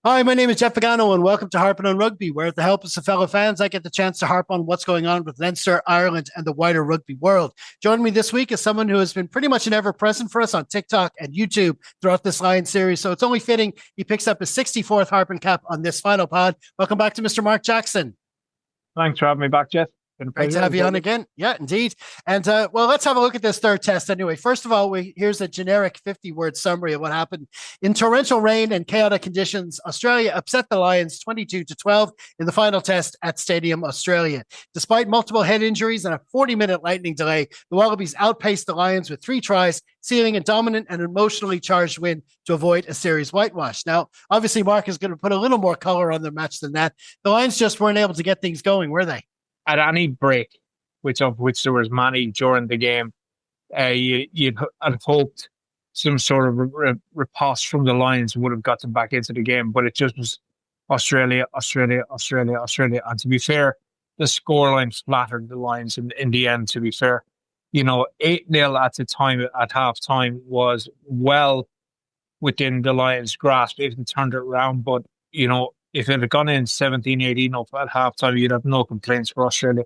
Hi, my name is Jeff Pagano, and welcome to Harpin On Rugby, where, with the help of some fellow fans, I get the chance to harp on what's going on with Leinster, Ireland, and the wider rugby world. Joining me this week is someone who has been pretty much an ever-present for us on TikTok and YouTube throughout this Lions series, so it's only fitting he picks up his 64th Harpin cap on this final pod. Welcome back to Mr. Mark Jackson. Thanks for having me back, Jeff. Great to have you on again. Yeah, indeed. And well, let's have a look at this third test anyway. First of all, here's a generic 50-word summary of what happened. In torrential rain and chaotic conditions, Australia upset the Lions 22-12 in the final test at Stadium Australia. Despite multiple head injuries and a 40-minute lightning delay, the Wallabies outpaced the Lions with 3 tries, sealing a dominant and emotionally charged win to avoid a series whitewash. Now, obviously, Mark is going to put a little more color on the match than that. The Lions just weren't able to get things going, were they? At any break, which there was many during the game, you'd have hoped some sort of riposte from the Lions would have got them back into the game, but it just was Australia. And to be fair, the scoreline flattered the Lions in the end, to be fair. 8-0 at the time, at half-time, was well within the Lions' grasp if they turned it around, but, if it had gone in 17-18 up at halftime, you'd have no complaints for Australia.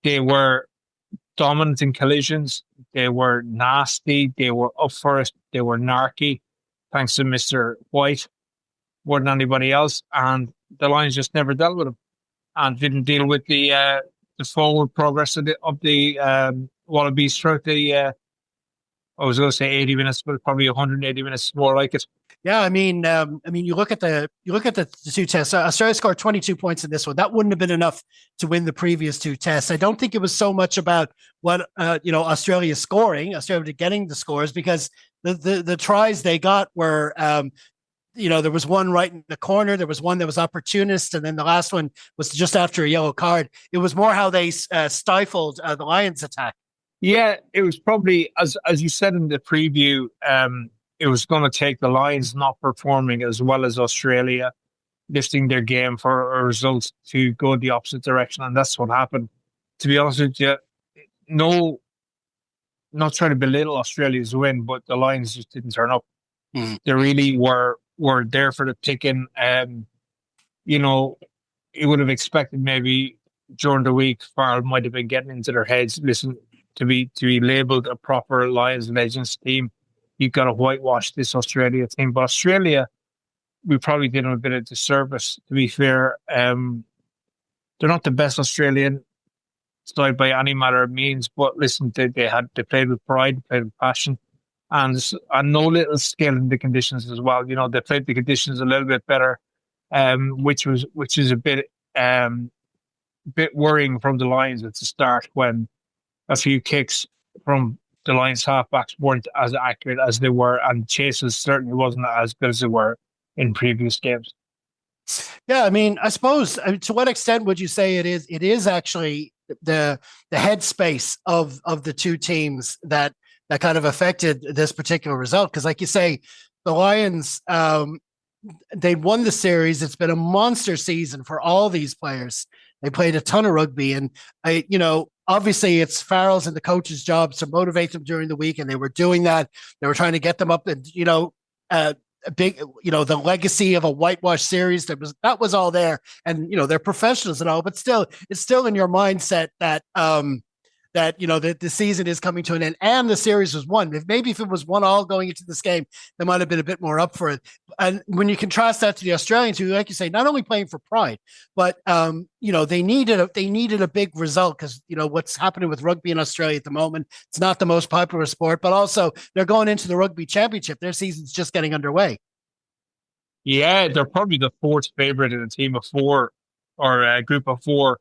They were dominant in collisions. They were nasty. They were up for it. They were narky, thanks to Mr. White, more than anybody else. And the Lions just never dealt with them and didn't deal with the forward progress of the Wallabies throughout the, I was going to say 80 minutes, but probably 180 minutes more like it. Yeah, I mean, you look at the two tests. Australia scored 22 points in this one. That wouldn't have been enough to win the previous two tests. I don't think it was so much about what Australia scoring, Australia getting the scores, because the tries they got were, there was one right in the corner, there was one that was opportunist, and then the last one was just after a yellow card. It was more how they stifled the Lions' attack. Yeah, it was probably, as you said in the preview, it was going to take the Lions not performing as well as Australia, lifting their game for a result to go the opposite direction. And that's what happened. To be honest with you, not trying to belittle Australia's win, but the Lions just didn't turn up. They really were there for the picking. You would have expected maybe during the week, Farrell might have been getting into their heads, listen, to be labelled a proper Lions Legends team, you've got to whitewash this Australia team. But Australia, we probably did them a bit of disservice, to be fair. They're not the best Australian side by any matter of means, but listen, they played with pride, they played with passion, and no little skill in the conditions as well. They played the conditions a little bit better, which is a bit worrying from the Lions at the start, when a few kicks from the Lions halfbacks weren't as accurate as they were, and chases certainly wasn't as good as they were in previous games. Yeah, I mean, I suppose, to what extent would you say it is actually the headspace of the two teams that kind of affected this particular result? Because like you say, the Lions, they won the series. It's been a monster season for all these players. They played a ton of rugby, and obviously it's Farrell's and the coach's jobs to motivate them during the week, and they were doing that. They were trying to get them up, and a big, the legacy of a whitewash series that was all there, and they're professionals and all, but still, it's still in your mindset that the season is coming to an end and the series was won. If it was 1-1 going into this game, they might have been a bit more up for it. And when you contrast that to the Australians, who, like you say, not only playing for pride, but they needed a big result, because what's happening with rugby in Australia at the moment, it's not the most popular sport, but also they're going into the rugby championship. Their season's just getting underway. Yeah, they're probably the fourth favorite in a team of four, or a group of four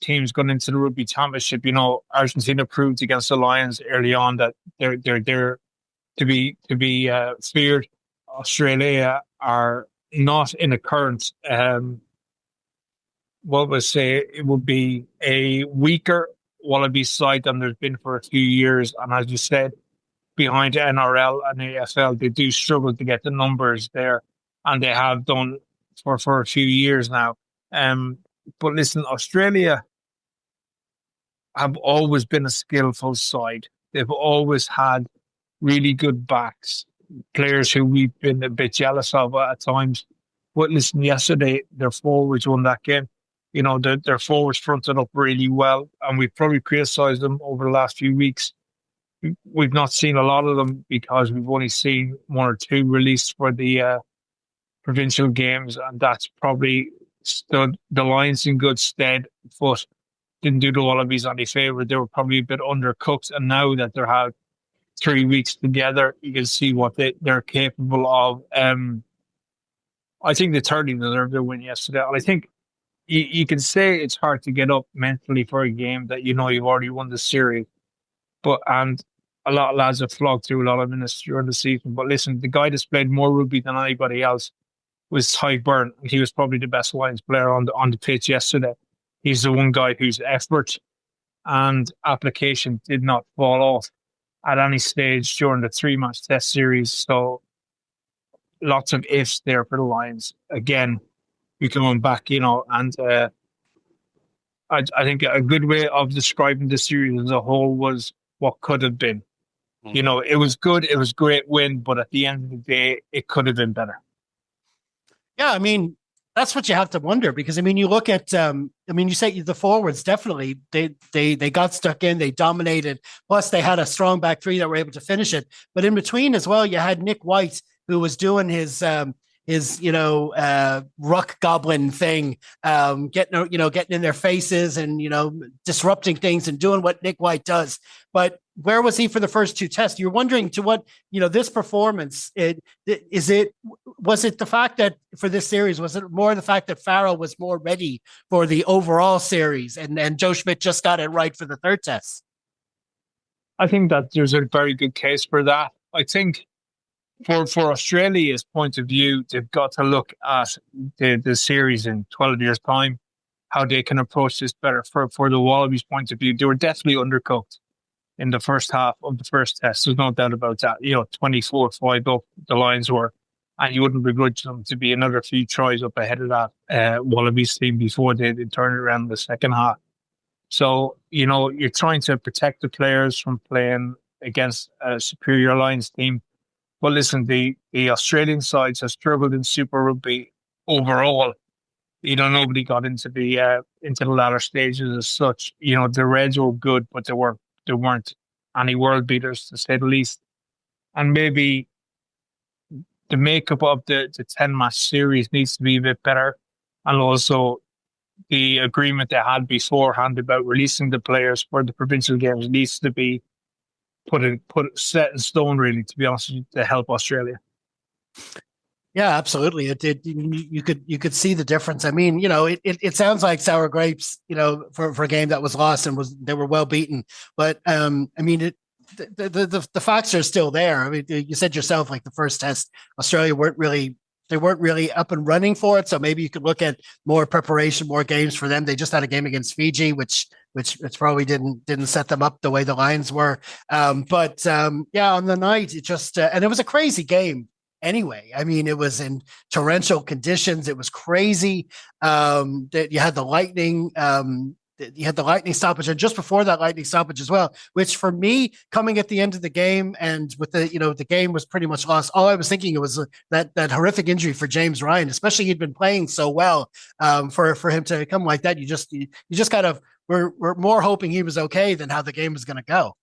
teams going into the rugby championship. Argentina proved against the Lions early on that they're to be feared. Australia are not in a current, it would be a weaker Wallaby side than there's been for a few years. And as you said, behind NRL and AFL, they do struggle to get the numbers there, and they have done for a few years now. But listen, Australia have always been a skillful side. They've always had really good backs, players who we've been a bit jealous of at times. But listen, yesterday their forwards won that game. You know, their forwards fronted up really well, and we've probably criticised them over the last few weeks. We've not seen a lot of them because we've only seen one or two released for the provincial games, and that's probably stood the Lions in good stead, but didn't do the Wallabies any favour. They were probably a bit undercooked, and now that they're had 3 weeks together, you can see what they're capable of. I think they thoroughly deserved their win yesterday. And I think you can say it's hard to get up mentally for a game that you know you've already won the series. And a lot of lads have flogged through a lot of minutes during the season. But listen, the guy that's played more rugby than anybody else was Ty Byrne. He was probably the best Lions player on the pitch yesterday. He's the one guy whose effort and application did not fall off at any stage during the 3-match test series. So lots of ifs there for the Lions. Again, you coming back, and I think a good way of describing the series as a whole was what could have been. It was good. It was a great win, but at the end of the day, it could have been better. Yeah, I mean, that's what you have to wonder because, I mean, you look at, you say the forwards, definitely, they got stuck in, they dominated. Plus, they had a strong back three that were able to finish it. But in between as well, you had Nick White, who was doing his ruck goblin thing, getting in their faces and, disrupting things and doing what Nick White does. But where was he for the first two tests? You're wondering to what, this performance, was it the fact that for this series, was it more the fact that Farrell was more ready for the overall series and Joe Schmidt just got it right for the third test? I think that there's a very good case for that. I think for Australia's point of view, they've got to look at the series in 12 years' time, how they can approach this better. For the Wallabies' point of view, they were definitely undercooked in the first half of the first test. There's no doubt about that. 24-5 up, the Lions were, and you wouldn't begrudge them to be another few tries up ahead of that Wallabies team before they turn it around in the second half. So, you're trying to protect the players from playing against a superior Lions team. Well, listen, the Australian sides have struggled in Super Rugby overall. Nobody got into the latter stages as such. The Reds were good, but they weren't any world beaters, to say the least. And maybe the makeup of the 10-match series needs to be a bit better. And also the agreement they had beforehand about releasing the players for the provincial games needs to be put set in stone, really, to be honest with you, to help Australia. Yeah, absolutely. It did. You could see the difference. I mean, it sounds like sour grapes, for a game that was lost and they were well beaten. But the facts are still there. I mean, you said yourself, like the first test, Australia weren't really up and running for it. So maybe you could look at more preparation, more games for them. They just had a game against Fiji, which probably didn't set them up the way the Lions were. On the night, it just and it was a crazy game. Anyway, I mean, it was in torrential conditions. It was crazy. That you had the lightning. You had the lightning stoppage, and just before that lightning stoppage as well, which for me, coming at the end of the game and with the game was pretty much lost. All I was thinking it was that horrific injury for James Ryan, especially he'd been playing so well. For him to come like that, you just kind of we're more hoping he was okay than how the game was going to go.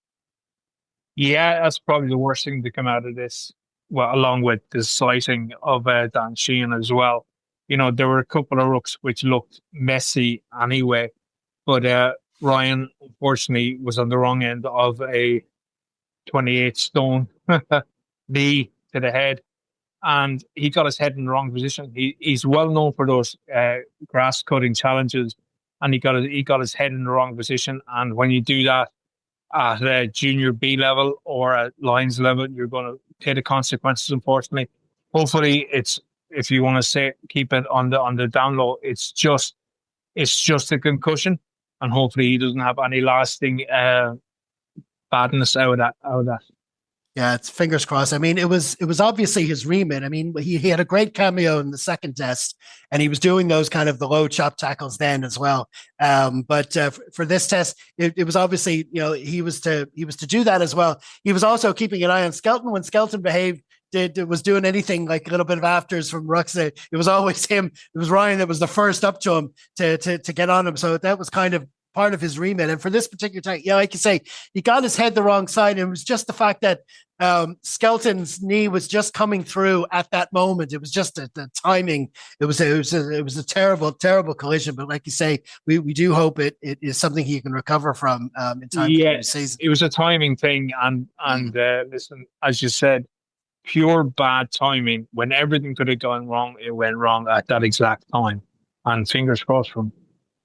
Yeah, that's probably the worst thing to come out of this. Well, along with the sighting of Dan Sheehan as well. There were a couple of rucks which looked messy anyway. But Ryan, unfortunately, was on the wrong end of a 28-stone knee to the head, and he got his head in the wrong position. He's well known for those grass cutting challenges, and he got his head in the wrong position. And when you do that at a junior B level or at Lions level, you're going to pay the consequences. Unfortunately, hopefully, it's, if you want to keep it on the down low, it's just a concussion. And hopefully he doesn't have any lasting badness out of that. Yeah, it's fingers crossed. I mean, it was obviously his remit. I mean, he had a great cameo in the second test, and he was doing those kind of the low chop tackles then as well. But for this test, it was obviously he was to do that as well. He was also keeping an eye on Skelton when Skelton behaved was doing anything like a little bit of afters from rucks. It was always him. It was Ryan that was the first up to him to get on him. So that was kind of part of his remit. And for this particular time, yeah, like you say, he got his head the wrong side. And it was just the fact that Skelton's knee was just coming through at that moment. It was just the timing. It was a terrible, terrible collision. But like you say, we do hope it is something he can recover from in time for the season. It was a timing thing, and listen, as you said, pure bad timing. When everything could have gone wrong, it went wrong at that exact time. And fingers crossed for him.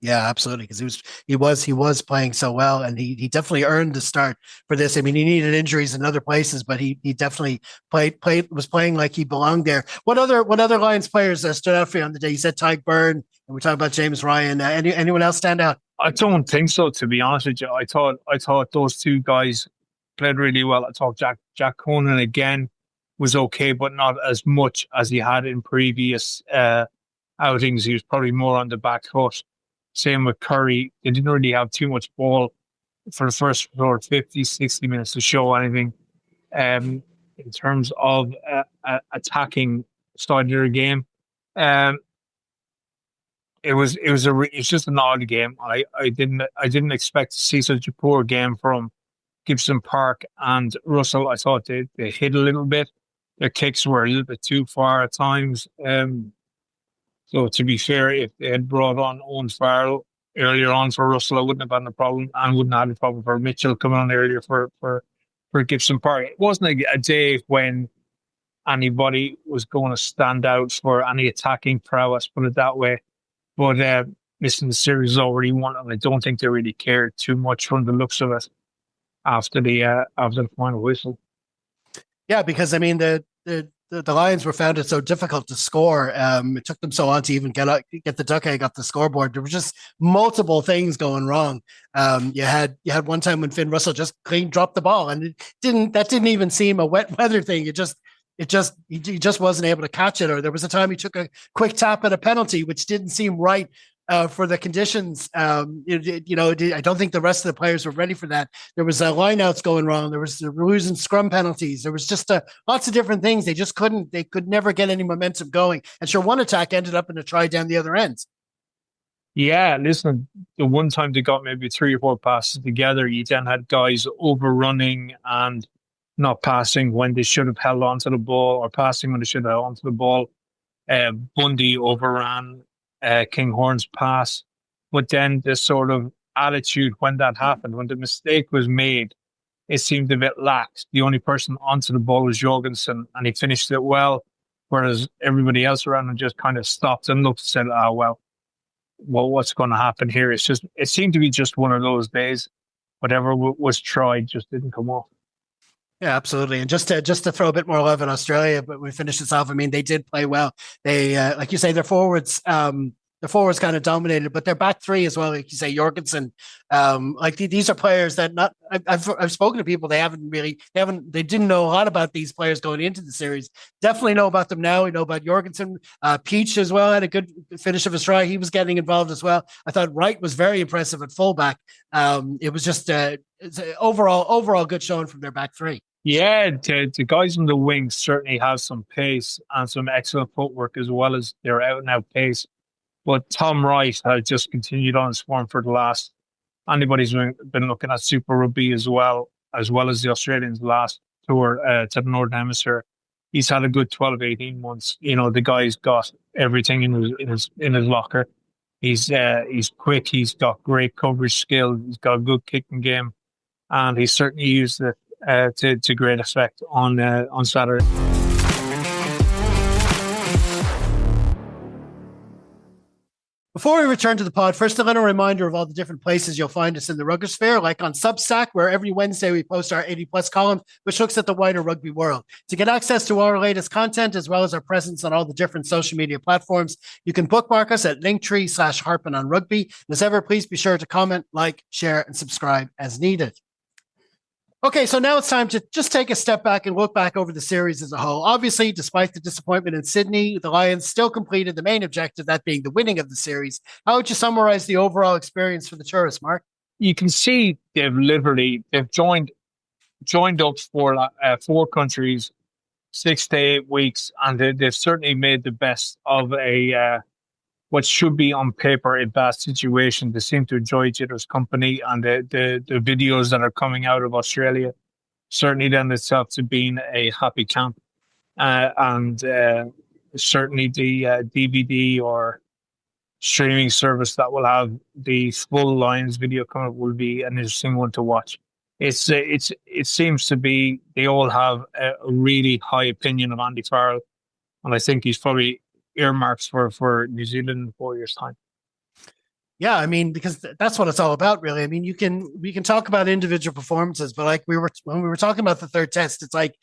Yeah, absolutely. Because he was playing so well, and he definitely earned the start for this. I mean, he needed injuries in other places, but he definitely was playing like he belonged there. What other Lions players stood out for you on the day? You said Tyke Byrne, and we're talking about James Ryan. Anyone else stand out? I don't think so, to be honest with you. I thought those two guys played really well. I thought Jack Conan again was okay, but not as much as he had in previous outings. He was probably more on the back foot. Same with Curry. They didn't really have too much ball for the first 50, 60 minutes to show anything. In terms of attacking side of their game, it was just an odd game. I didn't expect to see such a poor game from Gibson Park and Russell. I thought they hit a little bit. Their kicks were a little bit too far at times. So to be fair, if they had brought on Owen Farrell earlier on for Russell, I wouldn't have had a problem, and wouldn't have had a problem for Mitchell coming on earlier for Gibson Park. It wasn't a day when anybody was going to stand out for any attacking prowess, put it that way. But listen, the series is already won, and I don't think they really cared too much from the looks of it after the final whistle. Yeah, because I mean the Lions were found it so difficult to score. It took them so long to even get the duck egg off the scoreboard. There were just multiple things going wrong. You had one time when Finn Russell just clean dropped the ball, and that didn't even seem a wet weather thing. He just wasn't able to catch it. Or there was a time he took a quick tap at a penalty, which didn't seem right for the conditions. I don't think the rest of the players were ready for that. There was lineouts going wrong. There was losing scrum penalties. There was just lots of different things. They could never get any momentum going. And sure, one attack ended up in a try down the other end. Yeah, listen, the one time they got maybe 3 or 4 passes together, you then had guys overrunning and not passing when they should have held onto the ball, or passing when they should have held onto the ball. Bundy overran Kinghorn's pass, but then the sort of attitude when that happened, when the mistake was made, it seemed a bit lax. The only person onto the ball was Jorgensen, and he finished it well, whereas everybody else around him just kind of stopped and looked and said, well, what's going to happen here? It seemed to be just one of those days. Whatever was tried just didn't come off. Yeah, absolutely. And just to throw a bit more love in Australia, but we finish this off. I mean, they did play well. They, like you say, their forwards kind of dominated, but their back three as well. Like you say, Jorgensen, these are players that I've spoken to people. They didn't know a lot about these players going into the series. Definitely know about them now. We know about Jorgensen. Peach as well had a good finish of his try. He was getting involved as well. I thought Wright was very impressive at fullback. It was just it's an overall good showing from their back three. Yeah, the guys on the wings certainly have some pace and some excellent footwork, as well as their out-and-out pace. But Tom Wright has just continued on his form for the last. Anybody's been looking at Super Rugby as well as the Australians' last tour to the Northern Hemisphere. He's had a good 12, 18 months. You know, the guy's got everything in his locker. He's quick. He's got great coverage skill. He's got a good kicking game, and he certainly used it to great effect on Saturday. Before we return to the pod, first a little reminder of all the different places you'll find us in the Ruggersphere, like on Substack, where every Wednesday we post our 80+ column, which looks at the wider rugby world. To get access to all our latest content, as well as our presence on all the different social media platforms, you can bookmark us at linktree/Harpin On Rugby. As ever, please be sure to comment, like, share, and subscribe as needed. Okay, so now it's time to just take a step back and look back over the series as a whole. Obviously, despite the disappointment in Sydney, the Lions still completed the main objective, that being the winning of the series. How would you summarize the overall experience for the tourists, Mark? You can see they've joined up for 4 countries 6 to 8 weeks, and they've certainly made the best of a what should be on paper a bad situation. They seem to enjoy each other's company, and the videos that are coming out of Australia certainly lend itself to being a happy camp. And certainly the DVD or streaming service that will have the full Lions video coming up will be an interesting one to watch. It seems to be they all have a really high opinion of Andy Farrell, and I think he's probably earmarks for New Zealand in 4 years' time. Yeah, I mean, because that's what it's all about, really. I mean, we can talk about individual performances, but like when we were talking about the third test, it's like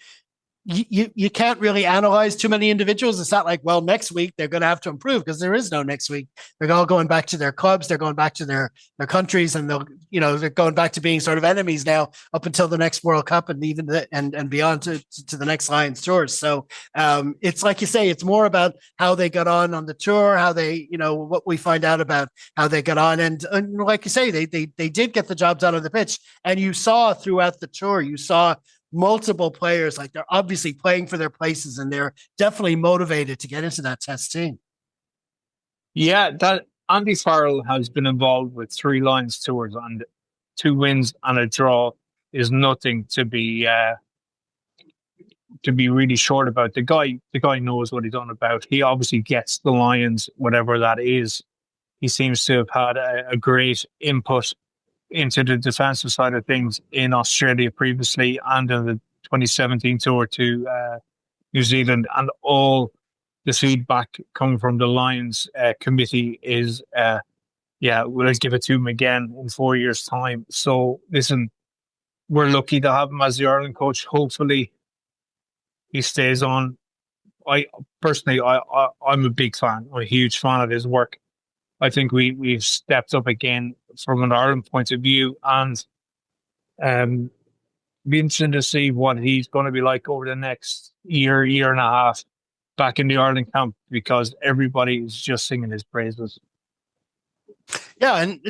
you can't really analyze too many individuals. It's not like, well, next week they're going to have to improve, because there is no next week. They're all going back to their clubs. They're going back to their countries, and they're going back to being sort of enemies now up until the next World Cup, and even and beyond to the next Lions tours. So it's like you say, it's more about how they got on the tour, how they, what we find out about how they got on. And like you say, they did get the job done on the pitch. And you saw throughout the tour, you saw multiple players, like they're obviously playing for their places, and they're definitely motivated to get into that test team. Yeah, that Andy Farrell has been involved with 3 Lions tours, and 2 wins and a draw is nothing to be really short about. The guy knows what he's on about. He obviously gets the Lions, whatever that is. He seems to have had a great input into the defensive side of things in Australia previously, and in the 2017 tour to New Zealand, and all the feedback coming from the Lions committee is, we'll give it to him again in 4 years' time. So listen, we're lucky to have him as the Ireland coach. Hopefully he stays on. I'm a big fan. I'm a huge fan of his work. I think we've stepped up again from an Ireland point of view, and be interesting to see what he's going to be like over the next year and a half back in the Ireland camp, because everybody is just singing his praises. Yeah, and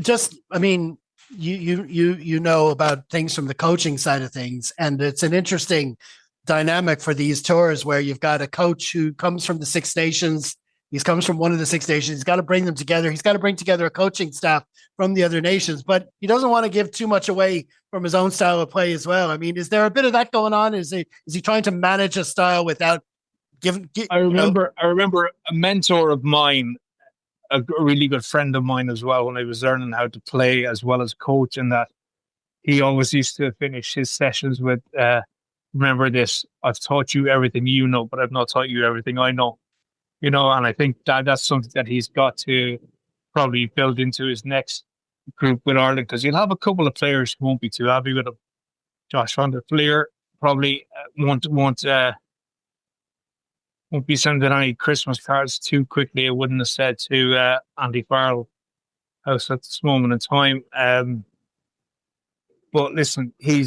I mean, you know about things from the coaching side of things, and it's an interesting dynamic for these tours where you've got a coach who comes from the Six Nations. He comes from one of the Six Nations. He's got to bring them together. He's got to bring together a coaching staff from the other nations, but he doesn't want to give too much away from his own style of play as well. I mean, is there a bit of that going on? Is he trying to manage a style without giving? I remember a mentor of mine, a really good friend of mine as well, when I was learning how to play as well as coach, and that he always used to finish his sessions with, remember this, I've taught you everything you know, but I've not taught you everything I know. And I think that's something that he's got to probably build into his next group with Ireland, because he'll have a couple of players who won't be too happy with him. Josh van der Fleer probably won't be sending any Christmas cards too quickly. I wouldn't have said to Andy Farrell house at this moment in time. But listen, he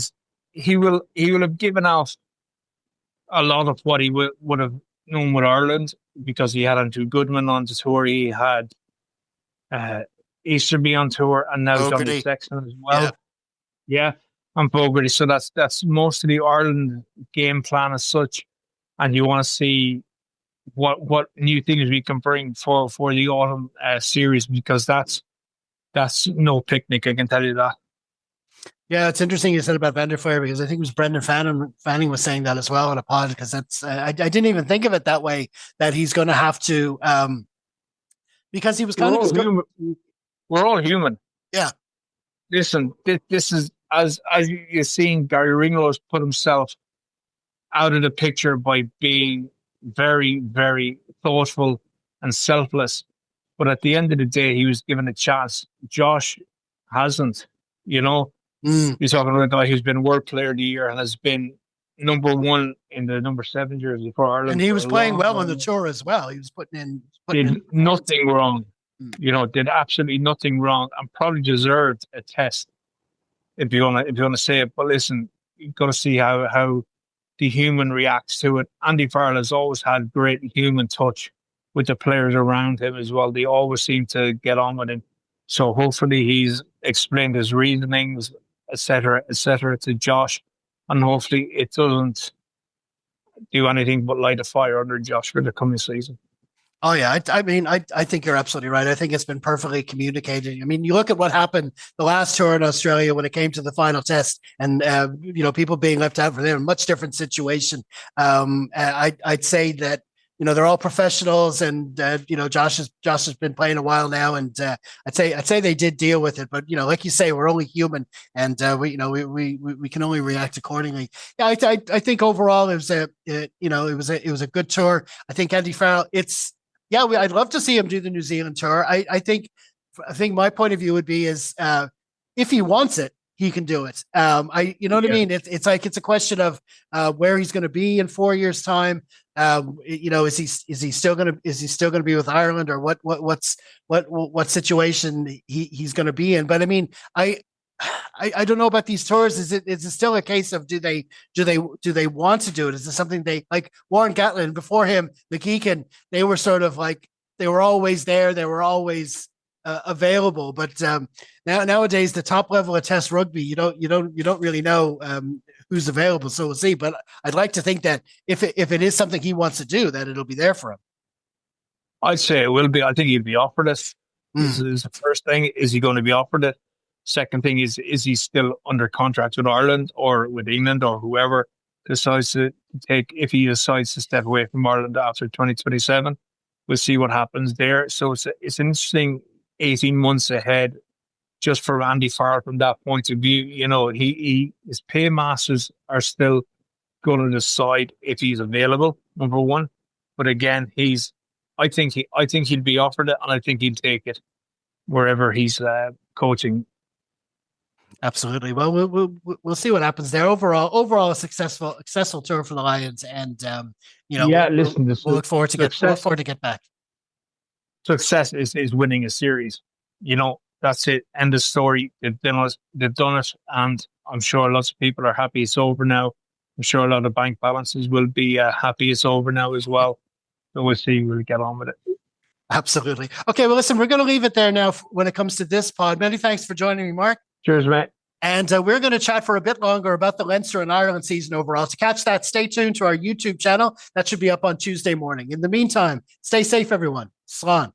will have given out a lot of what he would have known with Ireland, because he had Andrew Goodman on the tour. He had Easterby on tour, and now Johnny Sexton as well. Yeah, and Bogarty. So that's most of the Ireland game plan as such. And you want to see what new things we can bring for the autumn series, because that's no picnic, I can tell you that. Yeah, it's interesting you said about Van der Fleer, because I think it was Brendan Fanning was saying that as well on a pod, because that's I didn't even think of it that way, that he's going to have to because he was kind of we're all human. Yeah. Listen, this is as you're seeing, Gary Ringrose put himself out of the picture by being very, very thoughtful and selfless. But at the end of the day, he was given a chance. Josh hasn't, You're talking about a guy who's been World Player of the Year and has been number 1 in the number 7 jersey for Ireland. And he was playing well on the tour as well. He was did nothing wrong. Did absolutely nothing wrong, and probably deserved a test, if you want to say it. But listen, you've got to see how the human reacts to it. Andy Farrell has always had great human touch with the players around him as well. They always seem to get on with him. So hopefully he's explained his reasonings, etc., to Josh, and hopefully it doesn't do anything but light a fire under Josh for the coming season. Oh yeah, I think you're absolutely right. I think it's been perfectly communicated. I mean, you look at what happened the last tour in Australia when it came to the final test, and people being left out for them, a much different situation. I'd say that they're all professionals, and Josh has been playing a while now, and I'd say they did deal with it. But like you say, we're only human, and we can only react accordingly. Yeah, I think overall it was a good tour. I think Andy Farrell, I'd love to see him do the New Zealand tour. I think my point of view would be is if he wants it, he can do it. You know what I mean? It's a question of where he's going to be in 4 years' time. Is he still going to be with Ireland, or what situation he's going to be in? But I mean, I don't know about these tours. Is it still a case of do they want to do it? Is it something they like? Warren Gatlin before him, McGeechan, they were sort of like they were always there. They were always available. But nowadays, the top level of Test rugby, you don't really know who's available. So we'll see. But I'd like to think that if it is something he wants to do, that it'll be there for him. I'd say it will be. I think he'll be offered it. This is the first thing. Is he going to be offered it? Second thing is he still under contract with Ireland or with England or whoever decides to take, if he decides to step away from Ireland after 2027, we'll see what happens there. So it's an interesting 18 months ahead just for Andy Farrell from that point of view. His paymasters are still going to decide if he's available, number one. But again, I think he'll be offered it, and I think he'll take it wherever he's coaching. Absolutely. Well, we'll see what happens there. Overall, a successful tour for the Lions, and we'll look forward to get back. Success is winning a series. That's it. End of story. They've done it, and I'm sure lots of people are happy it's over now. I'm sure a lot of bank balances will be happy it's over now as well. So we'll see. We'll get on with it. Absolutely. Okay. Well, listen, we're going to leave it there now when it comes to this pod. Many thanks for joining me, Mark. Cheers, mate. And we're going to chat for a bit longer about the Leinster and Ireland season overall. To catch that, stay tuned to our YouTube channel. That should be up on Tuesday morning. In the meantime, stay safe, everyone. Slán.